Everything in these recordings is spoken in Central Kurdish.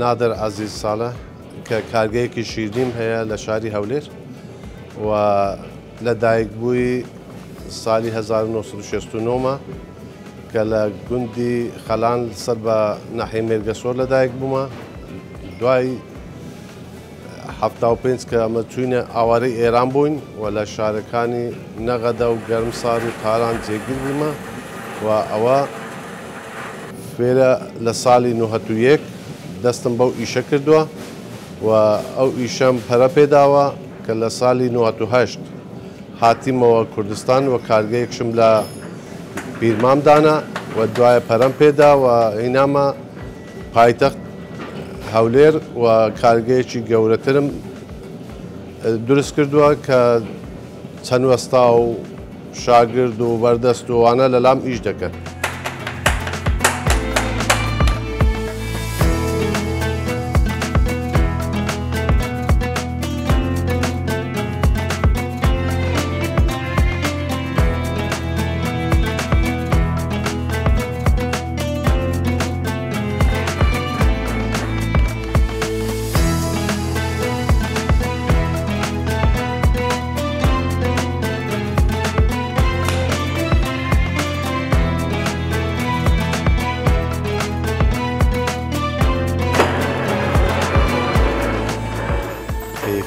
نادر عزیز ساله که کارگەیەکی شیرینیم هەیە لە شاری هەولێر و لە دایکبووی ساڵی 1969 کە لە گوندی خەلان سەر بە ناحیەی مێرگەسۆر لە دایک بوومە. دوای 75 کە ئەمە چوینە ئاوارەی ئێران بووین و لە شارەکانی نەغەدە و گەرمسار و تاران جێگیر بوومە و ئەوە فێرە لە ساڵی 91 دەستم بەو ئیشە کردووە و ئەو ئیشەم پەرە پێداوە کە لە ساڵی 98 هاتیمەوە کوردستان و کارگەیەکشم لە بیرمامدانە و دوایە پەرەم پێدا و هینامە پایتەخت هەولێر و کارگەیەکی گەورەترم دروست کردووە کە چەند وەستا و شاگرد و بەردەست و وانە لەلام ئیش دەکەن.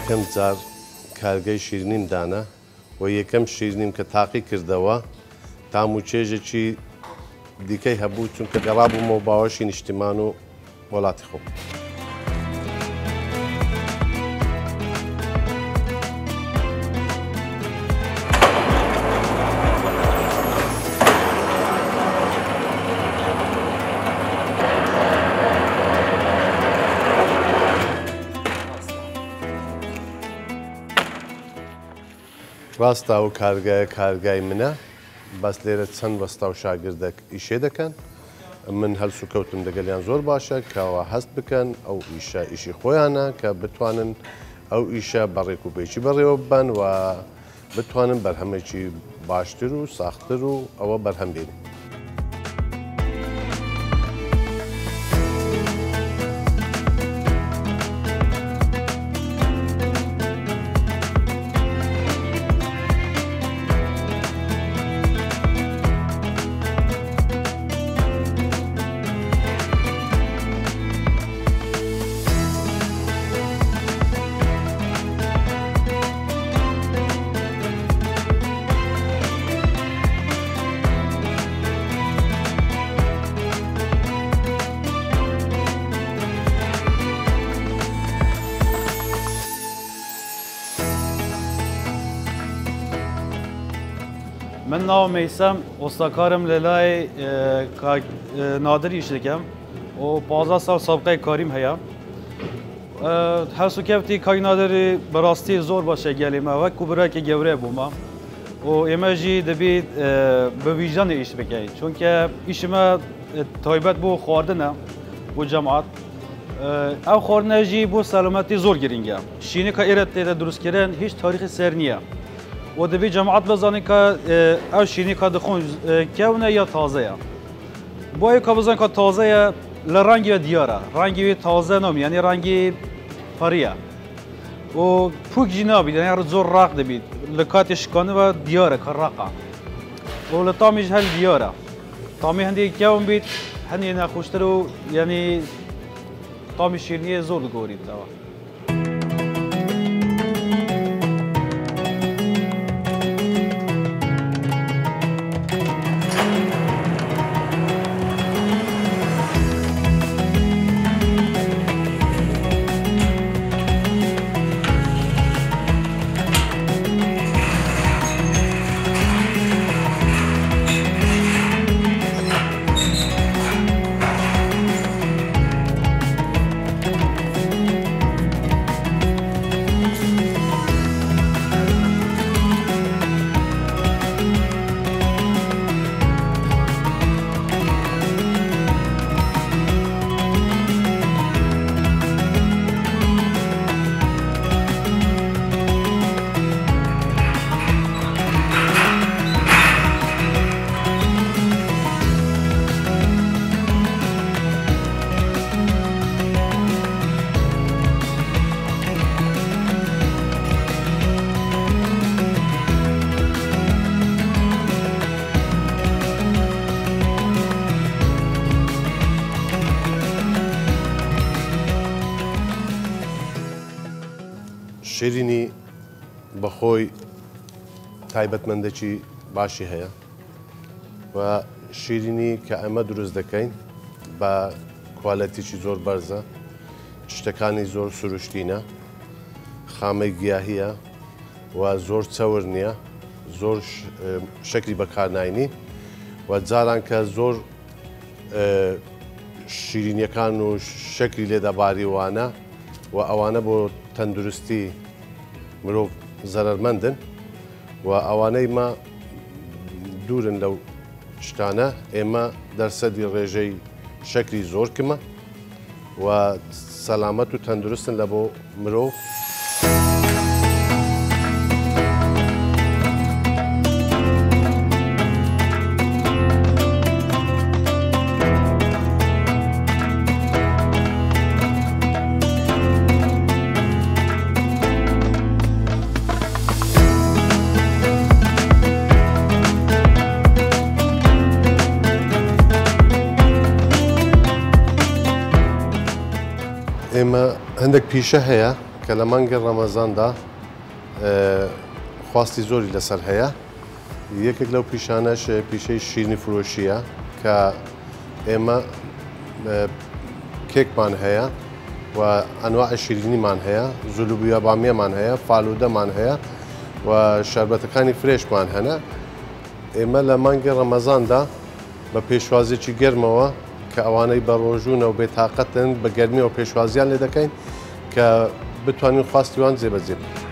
یەکەم جار کارگەی شیرینیم دانا و یەکەم شیرینیم کە تاقی کردەوە تام و چێژێکی دیکەی هەبوو چونکە گەڕابوومەوە باوەشی نیشتیمان و وڵاتی خۆم. ڕاستە و کارگایە کارگای منە بەس لێرە چەند وەستا و شاگردێک ئیشێ دەکەن من هەلس و کەوتم لەگەڵیان زۆر باشە کەەوە هەست بکەن ئەو ئیشە ئیشی خۆیانە کە بتوانن ئەو ئیشە بەڕێک و پێچی بەڕێوە ببەن و بتوانن بەرهەمێکی باشتر و ساختتر و ئەوە بەرهەم بێن. من ناو میسم استاکارم للای نادر ایش دکم و 15 سال سابقه کاریم هیا هر سو کفتی کاری نادر براستی زور باشه گلیم و کبرای که گوره بوما و ایمجی دبید به ویژن ایش بکی چون که ایش ما تایبت بو خواردنه بو جماعت او خواردنه جی بو سلامتی زور گرینگه شینی که ایرت درست کردن هیچ تاریخ سر نیه و دبی جماعت بزنی که او شینی که دخون کونه یا تازه یا باید که بزنی که تازه یا لرنگی دیاره رنگی تازه نمی یعنی رنگی پریه و پوک جنابی یعنی زور راق دبید لکاتش کنه و دیاره که راقه و لطامیش هل دیاره طامی هندی کون بید هندی نخوشتر و یعنی طامی شیرینی زور گورید دوا. شیرینی بەخۆی تایبەتمەندێکی باشی هەیە و شیرینی کە ئەمە دروست دەکەین بە کوالەتیی زۆر بەرزە، شتەکانی زۆر سروشتینە، خامەی گیاهیە و زۆر چەور نییە، زۆر شەکری بەکارناینی و جاران کە زۆر شیرینیەکان و شەکری لێدەباری وانە و ئەوانە بۆ تەندروستی مرۆڤ زەرەرمەندن و ئەوانەی مە دوورن لەو شتانە ئێمە دەرسەدی ڕێژەی شەکری زۆر کمە و سەلامەت و تەندروستن لە بۆ مرۆڤ. ئێمە هەندێک پیشە هەیە کە لە مانگە ڕەمەزاندا خواستی زۆری لەسەر هەیە. یەکێک لەو پیشانەش پیشەی شیرینی فرۆشیە کە ئێمە کێکمان هەیە و ئەنواع شیرینیمان هەیە، زولوبیا بامیەمان هەیە، فالودەمان هەیە و شەربەتەکانی فرێشمان هەنە. ئێمە لە مانگە ڕەمەزاندا بە پێشوازێکی گەرمەوە کە ئەوانەی بە ڕۆژوونە و بێتاقەتن بە گەرمیەوە پێشوازیان لێ دەکەین کە بتوانین خواستیوان جێبەجێ بکەین.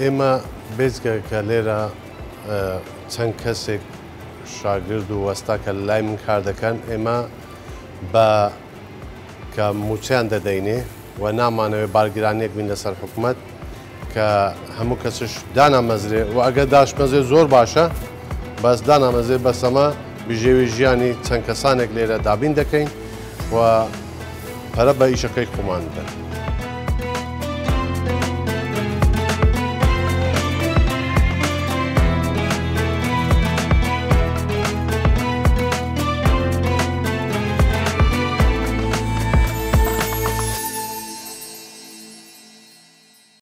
ئێمە بێزگەکە لێرە چەند کەسێک شاگرد و وەستا کە لای من کار دەکەن، ئێمە بە کە موچیان دەدەینێ و نامانەوێت بارگرانیەک بین لەسەر حکوومەت کە هەموو کەسش دانامەزرێ و ئەگەر داشمەزێ زۆر باشە، بەس دانامەزێ بەسەمە بژێوی ژیانی چەند کەسانێک لێرە دابین دەکەین و پەرە بە ئیشەکەی خۆمان بدەن.